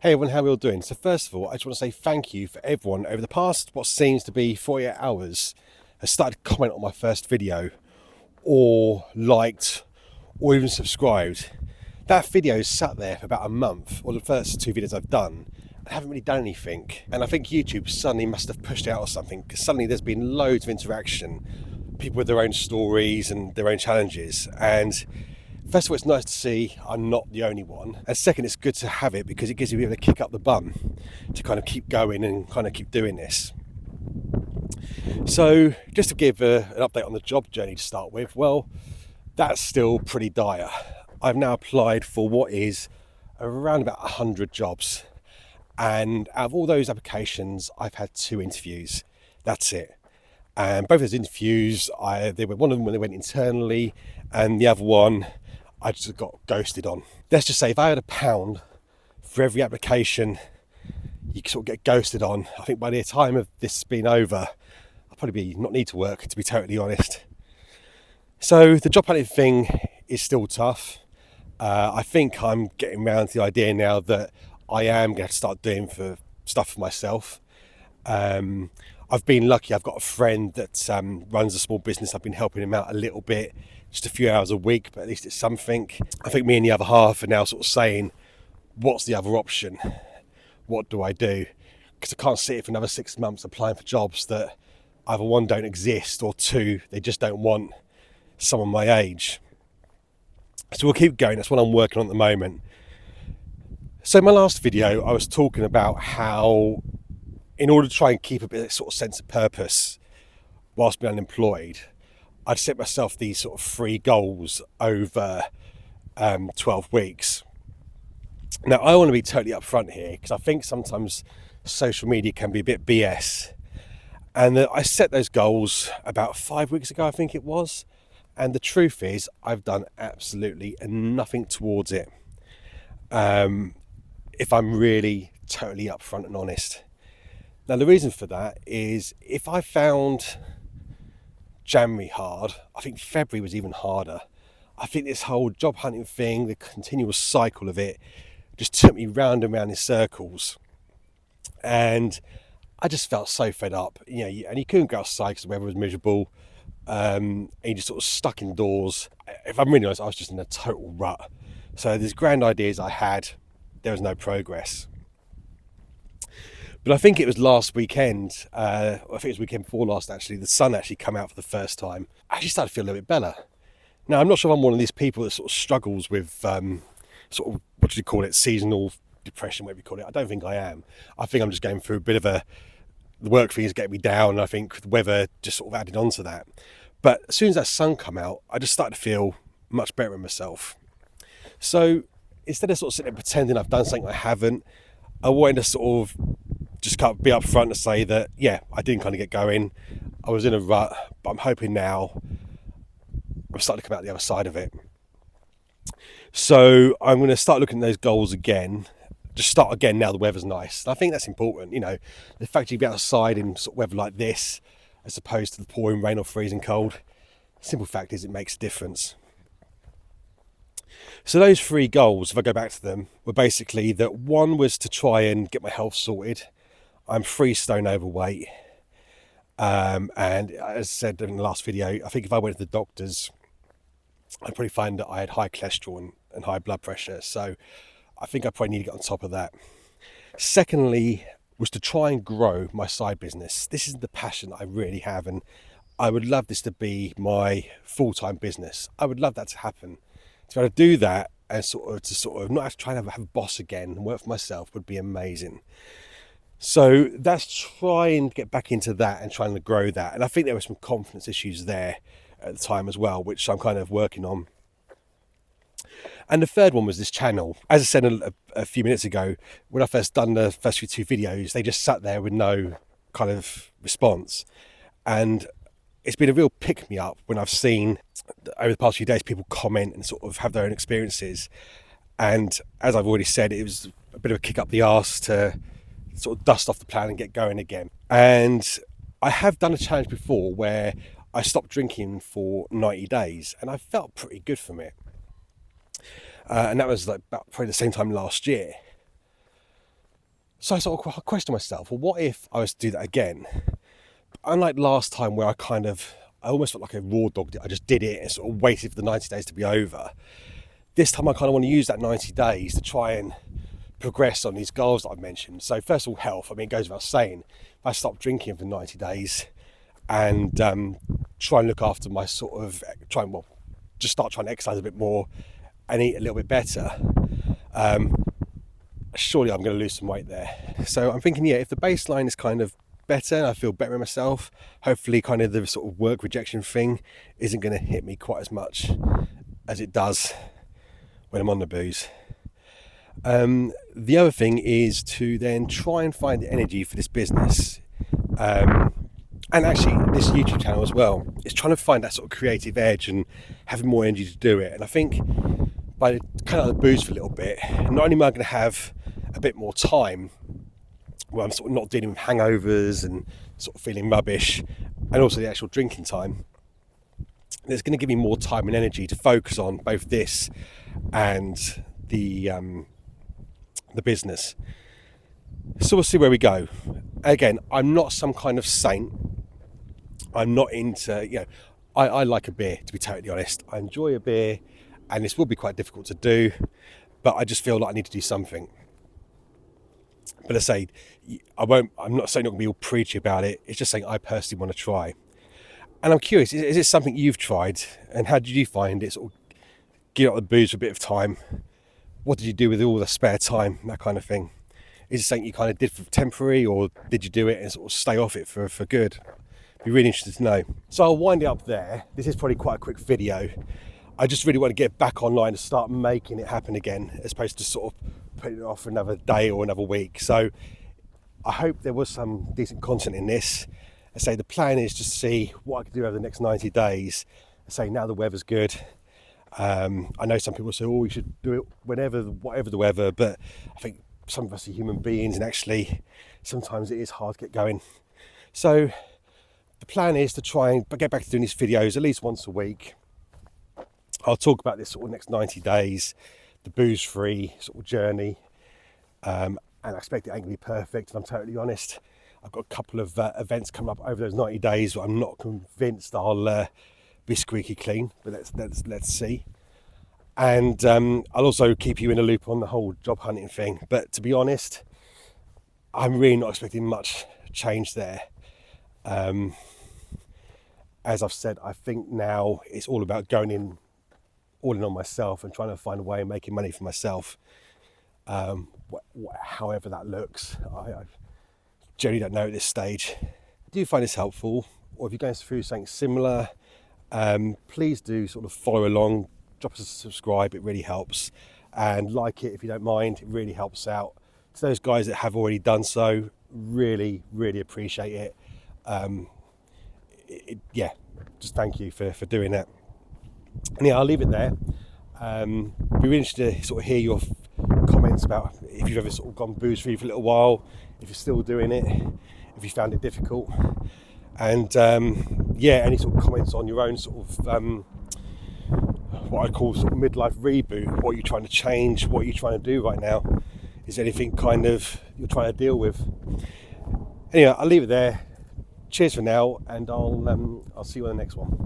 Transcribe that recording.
Hey everyone, how are we all doing? So first of all, I just want to say thank you for everyone over the past, what seems to be 48 hours, has started to comment on my first video, or liked, or even subscribed. That video sat there for about a month, or the first two videos I've done, and haven't really done anything. And I think YouTube suddenly must have pushed it out or something, because suddenly there's been loads of interaction, people with their own stories and their own challenges. And first of all, it's nice to see I'm not the only one. And second, it's good to have it because it gives you a bit of a kick up the bum to kind of keep going and kind of keep doing this. So just to give an update on the job journey to start with, well, that's still pretty dire. I've now applied for what is around about 100 jobs. And out of all those applications, I've had 2 interviews. That's it. And both of those interviews, they were one of them when they went internally, and the other one I just got ghosted on. Let's just say if I had £1 for every application you sort of get ghosted on, I think by the time of this being over, I'll probably not need to work, to be totally honest. So the job hunting thing is still tough. I think I'm getting around to the idea now that I am going to start doing stuff for myself. I've been lucky. I've got a friend that runs a small business. I've been helping him out a little bit, just a few hours a week, but at least it's something. I think me and the other half are now sort of saying, what's the other option? What do I do? Because I can't sit here for another 6 months applying for jobs that either one, don't exist, or two, they just don't want someone my age. So we'll keep going. That's what I'm working on at the moment. So in my last video, I was talking about how in order to try and keep a bit of sort of sense of purpose whilst being unemployed, I'd set myself these sort of 3 goals over 12 weeks. Now, I want to be totally upfront here because I think sometimes social media can be a bit BS. And I set those goals about 5 weeks ago, I think it was. And the truth is, I've done absolutely nothing towards it. If I'm really totally upfront and honest. Now, the reason for that is if I found January hard, I think February was even harder. I think this whole job hunting thing, the continuous cycle of it, just took me round and round in circles. And I just felt so fed up. And you couldn't go outside because the weather was miserable. And you just sort of stuck indoors. If I'm really honest, I was just in a total rut. So these grand ideas I had, there was no progress. But I think it was last weekend, I think it was weekend before last actually, the sun actually came out for the first time. I actually started to feel a little bit better. Now, I'm not sure if I'm one of these people that sort of struggles with sort of, what do you call it, seasonal depression, whatever you call it. I don't think I am. I think I'm just going through a bit of the work thing is getting me down, and I think the weather just sort of added on to that. But as soon as that sun come out, I just started to feel much better in myself. So instead of sort of sitting there pretending I've done something I haven't, I wanted to sort of just kind of be up front and say that, yeah, I didn't kind of get going. I was in a rut, but I'm hoping now I'm starting to come out the other side of it. So I'm going to start looking at those goals again. Just start again now the weather's nice. And I think that's important, the fact you can be outside in sort of weather like this, as opposed to the pouring rain or freezing cold. The simple fact is it makes a difference. So those 3 goals, if I go back to them, were basically that one was to try and get my health sorted. I'm 3 stone overweight. And as I said in the last video, I think if I went to the doctors, I'd probably find that I had high cholesterol and high blood pressure. So I think I probably need to get on top of that. Secondly, was to try and grow my side business. This is the passion I really have, and I would love this to be my full-time business. I would love that to happen. To be able to do that and sort of not have to try and have a boss again and work for myself would be amazing. So that's trying to get back into that and trying to grow that. And I think there were some confidence issues there at the time as well, which I'm kind of working on. And the third one was this channel. As I said a few minutes ago, when I first done the first 2 videos, they just sat there with no kind of response. And it's been a real pick-me-up when I've seen over the past few days people comment and sort of have their own experiences. And as I've already said, it was a bit of a kick up the arse to sort of dust off the plan and get going again. And I have done a challenge before where I stopped drinking for 90 days and I felt pretty good from it. And that was like about probably the same time last year. So I sort of question myself, well, what if I was to do that again? Unlike last time where I almost felt like a raw dog. I just did it and sort of waited for the 90 days to be over. This time I kind of want to use that 90 days to try and progress on these goals that I've mentioned. So first of all, health. I mean, it goes without saying, if I stop drinking for 90 days and try and look after my just start trying to exercise a bit more and eat a little bit better, surely I'm going to lose some weight there. So I'm thinking, if the baseline is kind of better and I feel better in myself, hopefully kind of the sort of work rejection thing isn't going to hit me quite as much as it does when I'm on the booze. The other thing is to then try and find the energy for this business, and actually this YouTube channel as well. It's trying to find that sort of creative edge and having more energy to do it. And I think by cutting out the booze for a little bit, not only am I going to have a bit more time where I'm sort of not dealing with hangovers and sort of feeling rubbish, and also the actual drinking time, it's going to give me more time and energy to focus on both this and the business. So we'll see where we go. Again, I'm not some kind of saint. I'm not into, I like a beer, to be totally honest. I enjoy a beer, and this will be quite difficult to do, but I just feel like I need to do something. But I say, I'm not saying I'm not going to be all preachy about it. It's just saying I personally want to try. And I'm curious, is it something you've tried? And how did you find it? Sort of get out the booze for a bit of time. What did you do with all the spare time? That kind of thing. Is it something you kind of did for temporary, or did you do it and sort of stay off it for good? Be really interested to know. So I'll wind it up there. This is probably quite a quick video. I just really want to get back online and start making it happen again, as opposed to sort of putting it off for another day or another week. So I hope there was some decent content in this. I say the plan is just to see what I can do over the next 90 days. I say now the weather's good. I know some people say, oh, you should do it whatever the weather, but I think some of us are human beings, and actually sometimes it is hard to get going. So the plan is to try and get back to doing these videos at least once a week. I'll talk about this sort of next 90 days, the booze-free sort of journey, and I expect it ain't going to be perfect, if I'm totally honest. I've got a couple of events coming up over those 90 days where I'm not convinced I'll be squeaky clean, but let's see. And I'll also keep you in a loop on the whole job hunting thing. But to be honest, I'm really not expecting much change there. As I've said, I think now it's all about going in all in on myself and trying to find a way of making money for myself. However that looks, I generally don't know at this stage. Do you find this helpful, or if you're going through something similar, please do sort of follow along, drop us a subscribe, it really helps, and like it if you don't mind, it really helps out. To those guys that have already done so, really appreciate it. Just thank you for doing that. And I'll leave it there. Be really interested to sort of hear your comments about if you've ever sort of gone booze free for a little while, if you're still doing it, if you found it difficult, and any sort of comments on your own sort of what I call sort of midlife reboot. What you're trying to change, what you're trying to do right now. Is there anything kind of you're trying to deal with? Anyway, I'll leave it there. Cheers for now, and I'll see you on the next one.